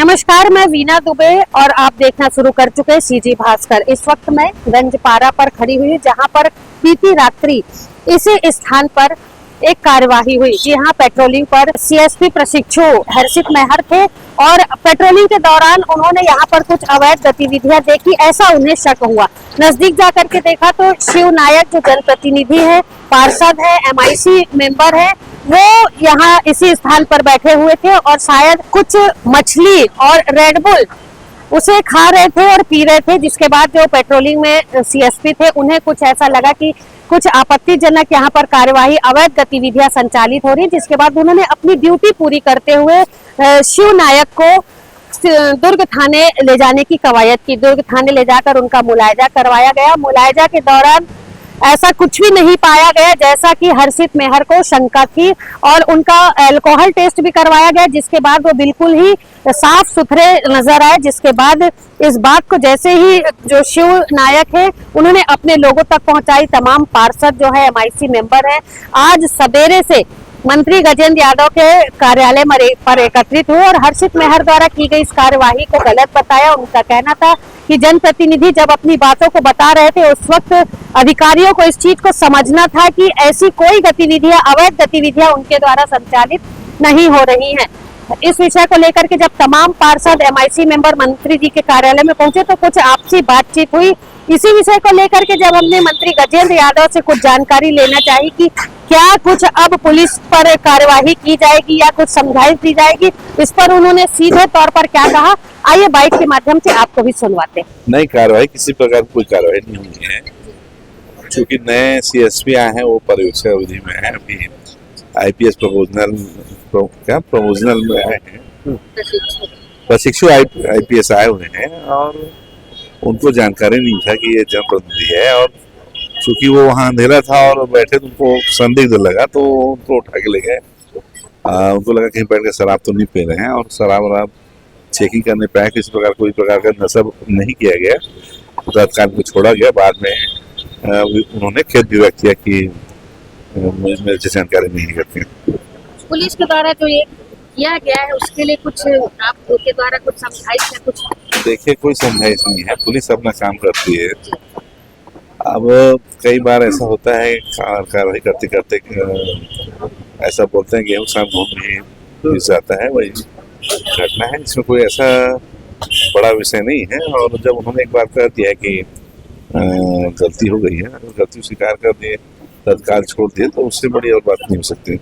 नमस्कार, मैं वीना दुबे और आप देखना शुरू कर चुके हैं सीजी भास्कर। इस वक्त मैं गंजपारा पर खड़ी हुई जहां पर बीती रात्रि इसी स्थान पर एक कार्यवाही हुई। जी हाँ, पेट्रोलिंग पर सीएसपी प्रशिक्षु हर्षित मेहर थे और पेट्रोलिंग के दौरान उन्होंने यहाँ पर कुछ अवैध गतिविधियां देखी, ऐसा उन्हें शक हुआ। नजदीक जाकर के देखा तो शिव नायक जो जनप्रतिनिधि है, पार्षद है, MIC मेंबर है, वो यहाँ इसी स्थान पर बैठे हुए थे और शायद कुछ मछली और रेडबुल उसे खा रहे थे और पी रहे थे। जिसके बाद जो पेट्रोलिंग में CSP थे, उन्हें कुछ ऐसा लगा कि कुछ आपत्तिजनक यहाँ पर कार्यवाही, अवैध गतिविधियां संचालित हो रही, जिसके बाद उन्होंने अपनी ड्यूटी पूरी करते हुए शिव नायक को दुर्ग थाने ले जाने की कवायद की। दुर्ग थाने ले जाकर उनका मुलायजा करवाया गया। मुलायजा के दौरान ऐसा कुछ भी नहीं पाया गया जैसा कि हर्षित मेहर को शंका थी और उनका अल्कोहल टेस्ट भी करवाया गया, जिसके बाद वो बिल्कुल ही साफ सुथरे नजर आए। जिसके बाद इस बात को जैसे ही जो शिव नायक है उन्होंने अपने लोगों तक पहुंचाई, तमाम पार्षद जो है MIC मेंबर है, आज सवेरे से मंत्री गजेंद्र यादव के कार्यालय पर एकत्रित हुए और हर्षित मेहर द्वारा की गई इस कार्यवाही को गलत बताया। उनका कहना था कि जनप्रतिनिधि जब अपनी बातों को बता रहे थे, उस वक्त अधिकारियों को इस चीज को समझना था कि ऐसी कोई गतिविधियां, अवैध गतिविधियां उनके द्वारा संचालित नहीं हो रही हैं। इस विषय को लेकर के जब तमाम पार्षद MIC मेंबर मंत्री जी के कार्यालय में पहुंचे तो कुछ आपसी बातचीत हुई। इसी विषय को लेकर के जब हमने मंत्री गजेंद्र यादव से कुछ जानकारी लेना चाहिए कि क्या कुछ अब पुलिस पर कार्यवाही की जाएगी या कुछ समझाइश दी जाएगी, इस पर उन्होंने सीधे तौर पर क्या कहा, आइए बाइक के माध्यम से आपको भी सुनवाते। नहीं, कार्रवाई किसी प्रकार की कोई कार्रवाई नहीं हुई है, क्योंकि नए CSP आए हैं, वो पर्यवेक्षक अवधि में है। अभी IPS प्रमोशनल में आए हैं, प्रशिक्षु IPS आए हुए हैं और उनको जानकारी नहीं था कि ये जनप्रतिनिधि है। और चूंकि वो वहाँ अंधेरा था और बैठे तो उनको संदिग्ध लगा, तो उनको उठा के ले गए। उनको लगा कहीं बैठ के शराब तो नहीं पी रहे हैं और शराब चेकिंग करने पे आए, किसी प्रकार कोई प्रकार का नशा नहीं किया गया, तत्काल को छोड़ा गया। बाद में उन्होंने खेद भी व्यक्त किया कि मुझे जानकारी नहीं करती। पुलिस के द्वारा जो ये किया गया है उसके लिए कुछ आपके द्वारा कुछ समझाइश है? कुछ देखिए, कोई समझाइश नहीं है, पुलिस अपना काम करती है। अब कई बार ऐसा होता है कार्रवाई करते करते ऐसा बोलते हैं गेहूं शाम घूम भी जाता है, वही घटना है। इसमें कोई ऐसा बड़ा विषय नहीं है। और जब उन्होंने एक बार कह दिया कि गलती हो गई है, गलती स्वीकार कर दिए, तत्काल छोड़ दिए, तो उससे बड़ी और बात नहीं हो सकती।